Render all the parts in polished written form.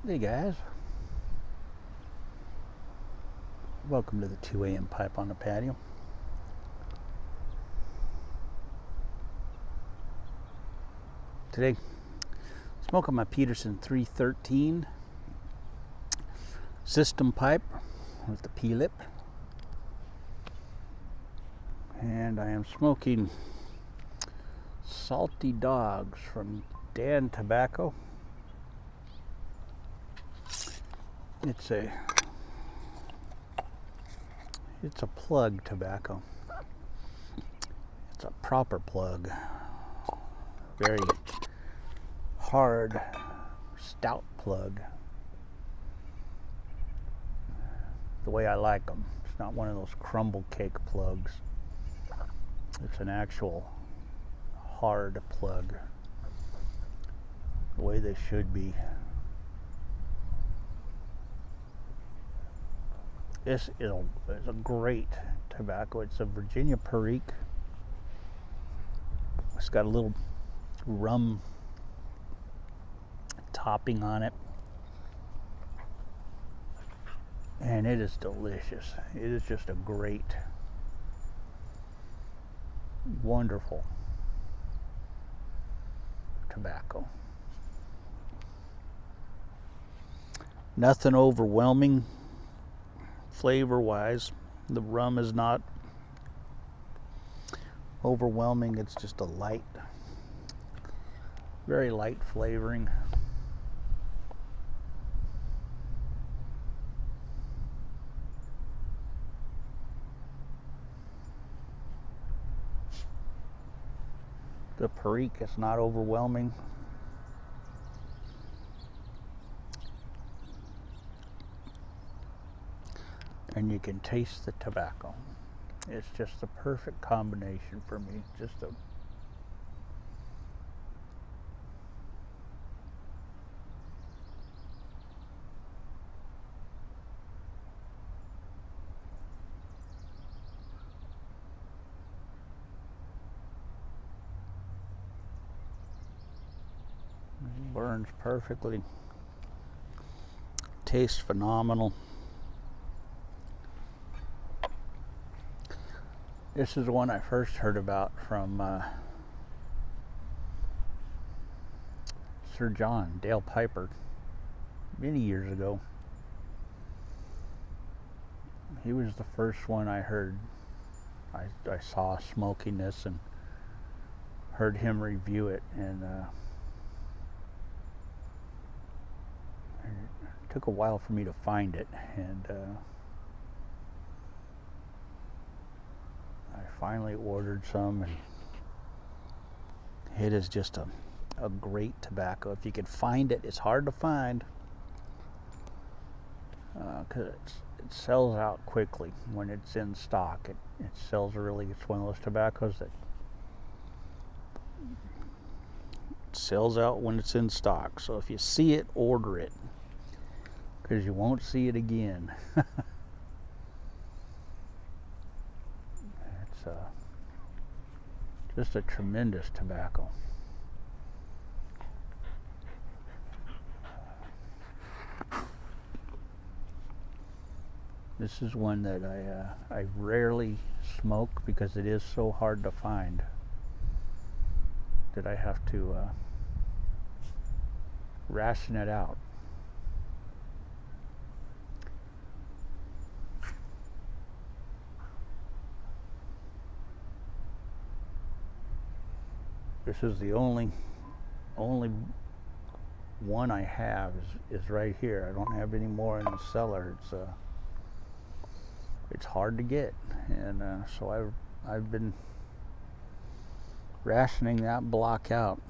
Hey guys, welcome to the 2 a.m. pipe on the patio. Today, smoking my Peterson 313 system pipe with the P-lip, and I am smoking Salty Dogs from Dan Tobacco. It's a plug tobacco. It's a proper plug. Very hard, stout plug. The way I like them. It's not one of those crumble cake plugs. It's an actual hard plug. The way they should be. This is a great tobacco. It's a Virginia Perique. It's got a little rum topping on it. And it is delicious. It is just a great, wonderful tobacco. Nothing overwhelming. Flavor wise, the rum is not overwhelming. It's just a light, very light flavoring. The Perique is not overwhelming. And you can taste the tobacco. It's just the perfect combination for me. Burns perfectly. Tastes phenomenal. This is the one I first heard about from Sir John Dale Piper many years ago. He was the first one I heard. I saw smoking this and heard him review it, and it took a while for me to find it, and I finally ordered some, and it is just a great tobacco. If you could find it, it's hard to find because it sells out quickly when it's in stock. It sells really. It's one of those tobaccos that sells out when it's in stock. So if you see it, order it, because you won't see it again. Just a tremendous tobacco. This is one that I rarely smoke because it is so hard to find that I have to ration it out. This is the only one I have is right here. I don't have any more in the cellar. It's hard to get, and so I've been rationing that block out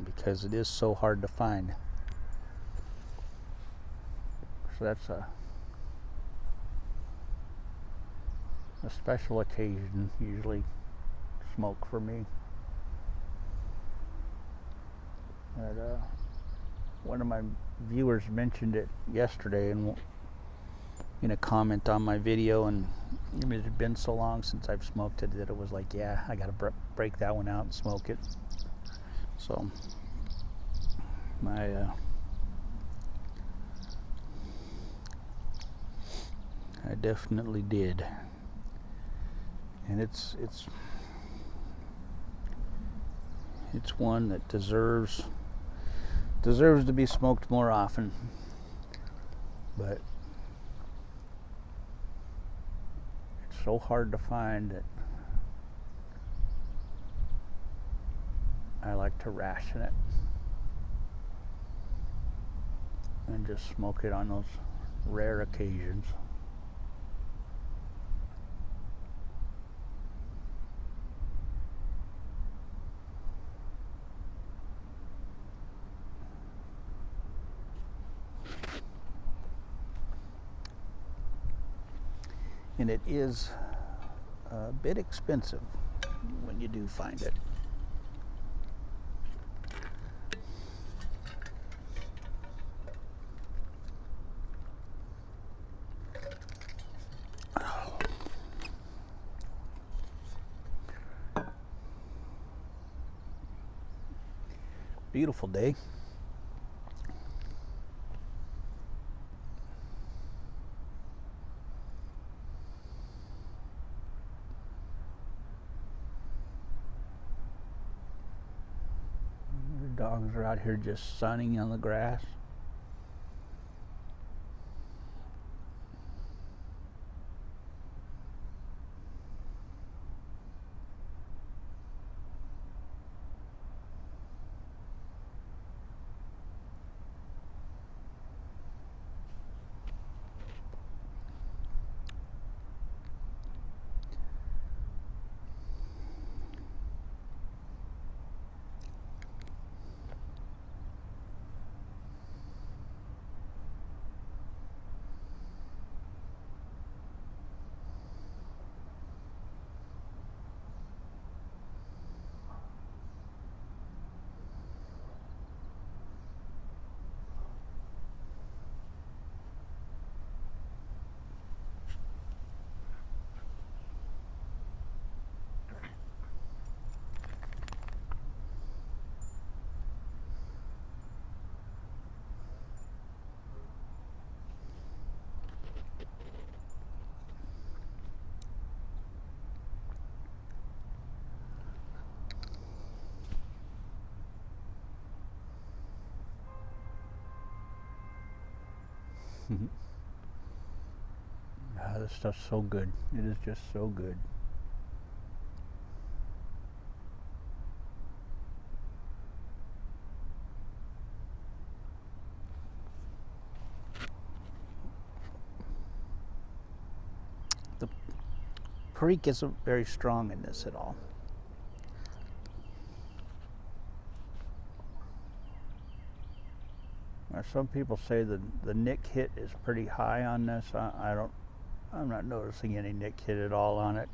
because it is so hard to find. So that's a special occasion, usually smoke for me. And, one of my viewers mentioned it yesterday in a comment on my video, and it had been so long since I've smoked it that it was like, yeah, I gotta break that one out and smoke it. So I definitely did, and it's one that deserves to be smoked more often, but it's so hard to find that I like to ration it and just smoke it on those rare occasions. And it is a bit expensive when you do find it. Beautiful day. The dogs are out here just sunning on the grass. This stuff's so good. It is just so good. The Perique isn't very strong in this at all. Now, some people say the nick hit is pretty high on this. I'm not noticing any nick hit at all on it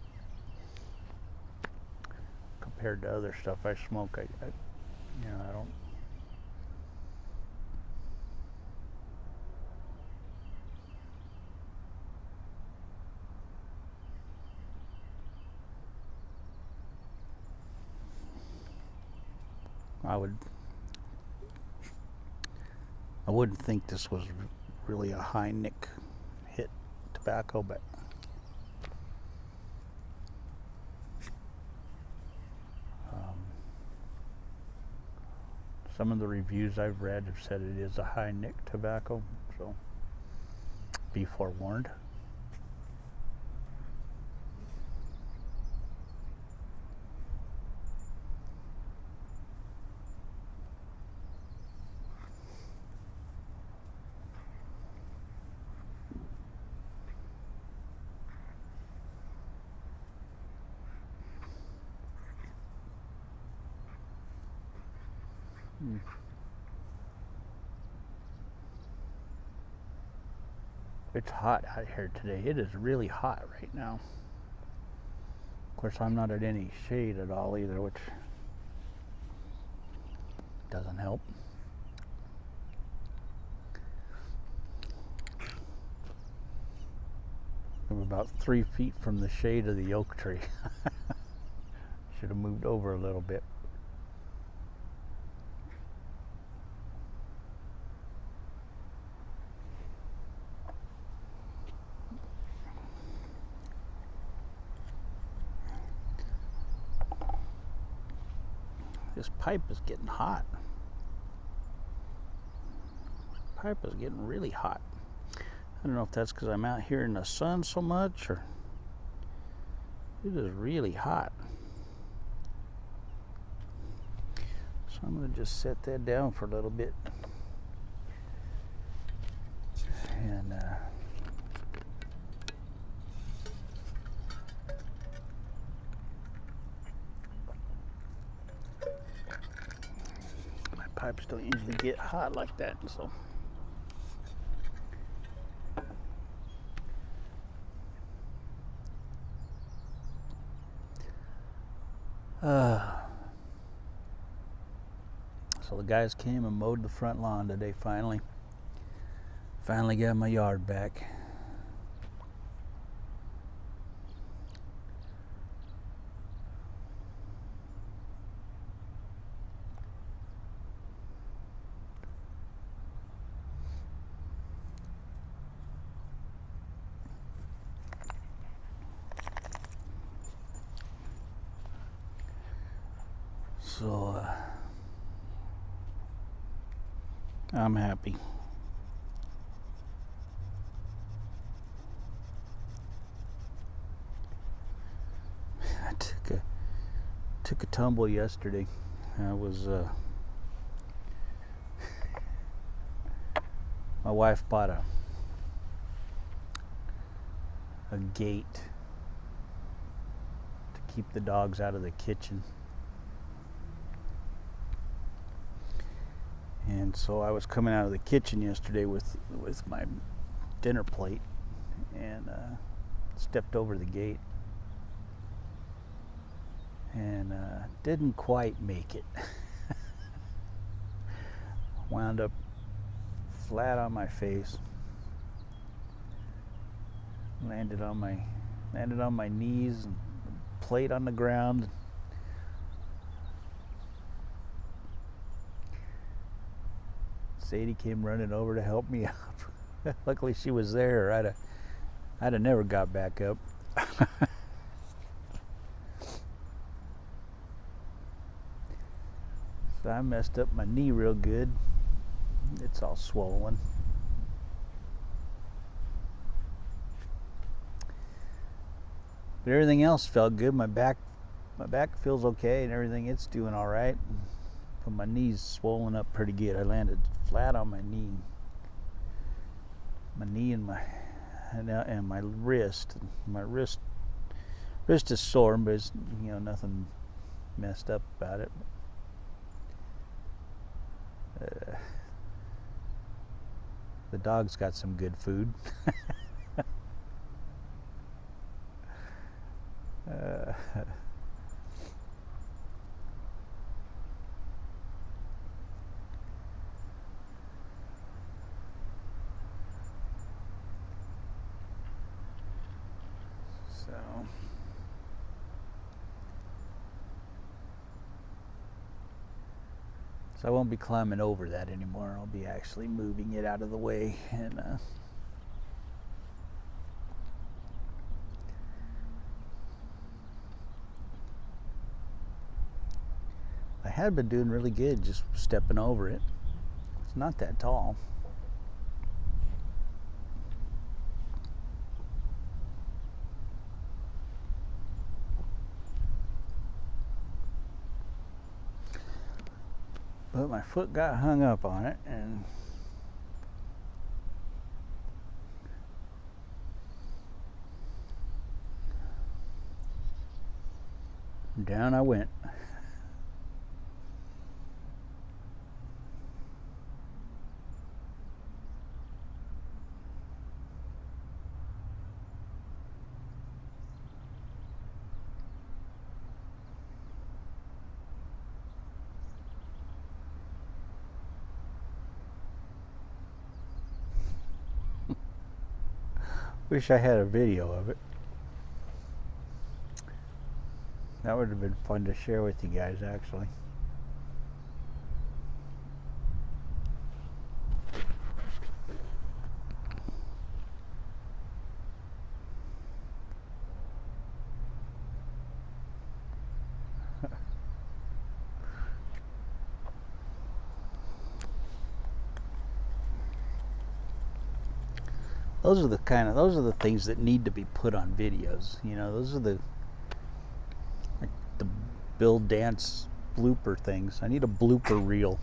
compared to other stuff I smoke. I don't. I wouldn't think this was really a high nick hit tobacco, but some of the reviews I've read have said it is a high nick tobacco, so be forewarned. It's hot out here today. It is really hot right now. Of course, I'm not at any shade at all either, which doesn't help. I'm about 3 feet from the shade of the oak tree. Should have moved over a little bit. This pipe is getting hot. This pipe is getting really hot. I don't know if that's because I'm out here in the sun so much, or it is really hot. So I'm going to just set that down for a little bit. And my pipes don't usually get hot like that, so. So the guys came and mowed the front lawn today finally. Finally got my yard back. So I'm happy. I took a tumble yesterday. I was my wife bought a gate to keep the dogs out of the kitchen. And so I was coming out of the kitchen yesterday with my dinner plate and stepped over the gate and didn't quite make it. Wound up flat on my face. Landed on my knees and plate on the ground. Sadie came running over to help me up. Luckily she was there. I'd have never got back up. So I messed up my knee real good. It's all swollen. But everything else felt good. My back feels okay and everything. It's doing all right. But my knee's swollen up pretty good. I landed flat on my knee. My knee and my wrist. My wrist is sore, but it's, nothing messed up about it. The dog's got some good food. So I won't be climbing over that anymore. I'll be actually moving it out of the way. And I had been doing really good just stepping over it. It's not that tall. But my foot got hung up on it, and down I went. Wish I had a video of it. That would have been fun to share with you guys, actually. Those are the things that need to be put on videos. You know, those are the Bill Dance blooper things. I need a blooper reel.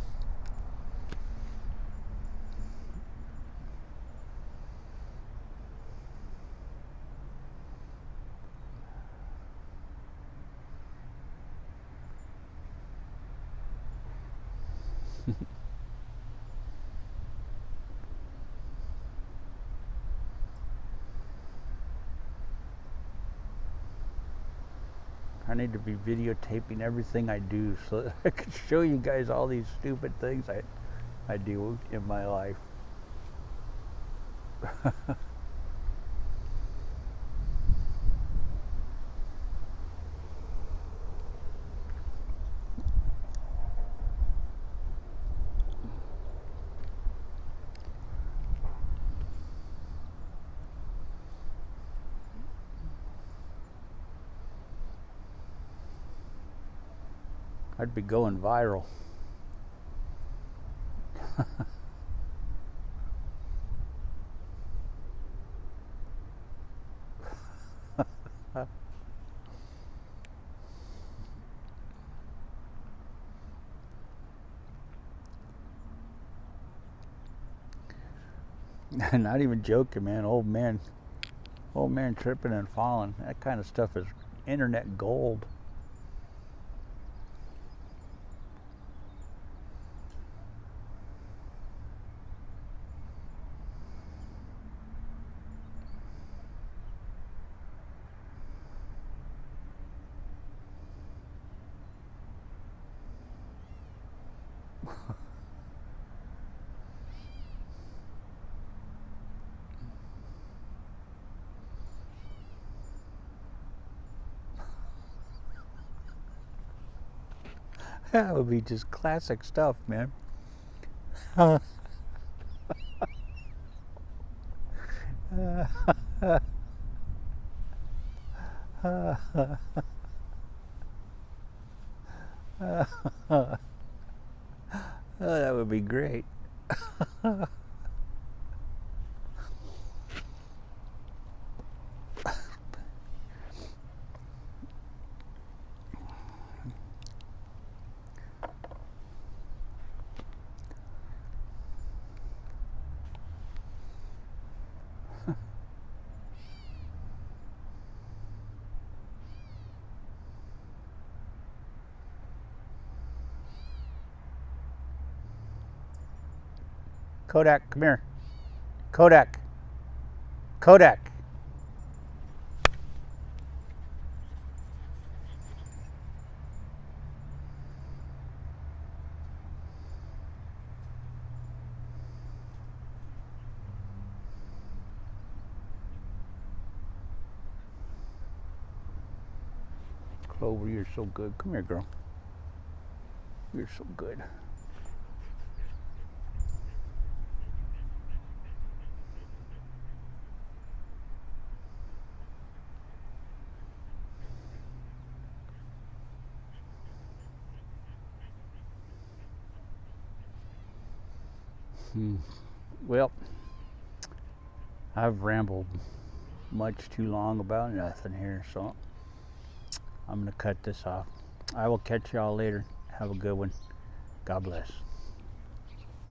I need to be videotaping everything I do so that I can show you guys all these stupid things I do in my life. I'd be going viral. Not even joking, man. Old man tripping and falling. That kind of stuff is internet gold. That would be just classic stuff, man. That would be great. Kodak, come here. Kodak. Kodak. Clover, you're so good. Come here, girl. You're so good. Well, I've rambled much too long about nothing here, so I'm going to cut this off. I will catch y'all later. Have a good one. God bless.